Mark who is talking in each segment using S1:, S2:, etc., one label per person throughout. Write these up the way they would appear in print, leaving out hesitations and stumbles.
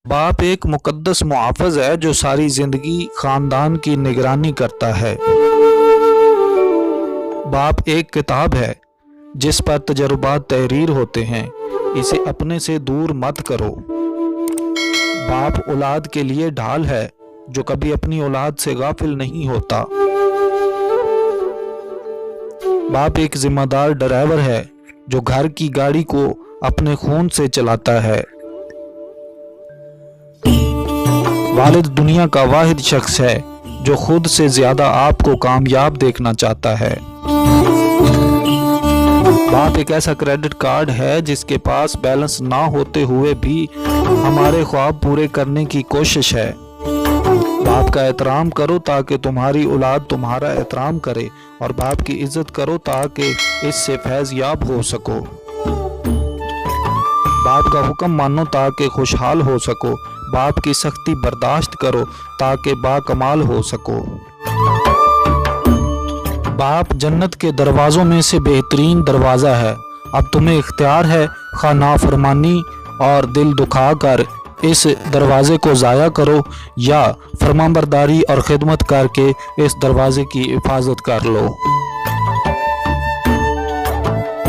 S1: बाप एक मुकद्दस मुहाफ़िज़ है जो सारी ज़िंदगी ख़ानदान की निगरानी करता है। बाप एक किताब है जिस पर तजुर्बात तहरीर होते हैं, इसे अपने से दूर मत करो। बाप औलाद के लिए ढाल है जो कभी अपनी औलाद से गाफिल नहीं होता। बाप एक जिम्मेदार ड्राइवर है जो घर की गाड़ी को अपने खून से चलाता है। वालिद दुनिया का वाहिद शख्स है जो खुद से ज्यादा आपको कामयाब देखना चाहता है। बाप एक ऐसा क्रेडिट कार्ड है जिसके पास बैलेंस ना होते हुए भी हमारे ख्वाब पूरे करने की कोशिश है। बाप का एहतराम करो ताकि तुम्हारी औलाद तुम्हारा एहतराम करे, और बाप की इज्जत करो ताकि इससे फैज़ याब हो सको। बाप का हुक्म मानो ताकि खुशहाल हो सको। बाप की सख्ती बर्दाश्त करो ताकि बाकमाल हो सको। बाप जन्नत के दरवाज़ों में से बेहतरीन दरवाज़ा है। अब तुम्हें इख्तियार है, खा नाफरमानी और दिल दुखा कर इस दरवाज़े को ज़ाया करो या फरमाबरदारी और खिदमत करके इस दरवाज़े की हिफाजत कर लो।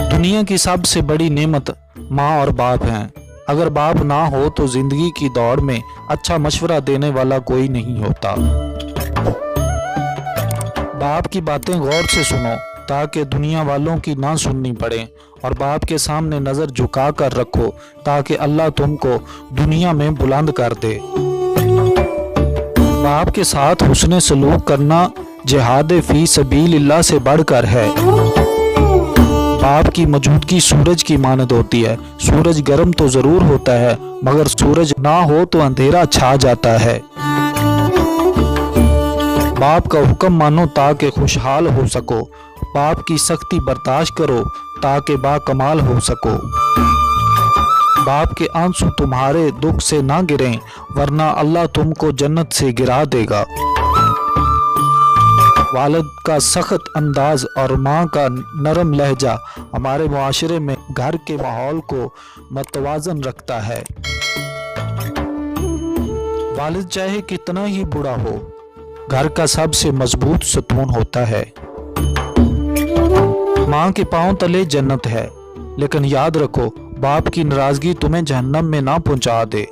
S1: दुनिया की सबसे बड़ी नेमत माँ और बाप हैं। अगर बाप ना हो तो जिंदगी की दौड़ में अच्छा मशवरा देने वाला कोई नहीं होता। बाप की बातें गौर से सुनो ताकि दुनिया वालों की ना सुननी पड़े, और बाप के सामने नज़र झुका कर रखो ताकि अल्लाह तुमको दुनिया में बुलंद कर दे। बाप के साथ हुस्ने सलूक करना जिहाद फी सबीलिल्लाह से बढ़कर है। बाप की मौजूदगी सूरज की मानद होती है। सूरज गर्म तो ज़रूर होता है, मगर सूरज ना हो तो अंधेरा छा जाता है। बाप का हुक्म मानो ताकि खुशहाल हो सको। बाप की सख्ती बर्दाश्त करो ताकि बाकमाल हो सको। बाप के आंसू तुम्हारे दुख से ना गिरें, वरना अल्लाह तुमको जन्नत से गिरा देगा। वालिद का सख्त अंदाज और माँ का नरम लहजा हमारे मुआशरे में घर के माहौल को मतवाजन रखता है। वालिद चाहे कितना ही बुरा हो, घर का सबसे मजबूत सतून होता है। माँ के पांव तले जन्नत है, लेकिन याद रखो बाप की नाराजगी तुम्हें जहन्नम में ना पहुंचा दे।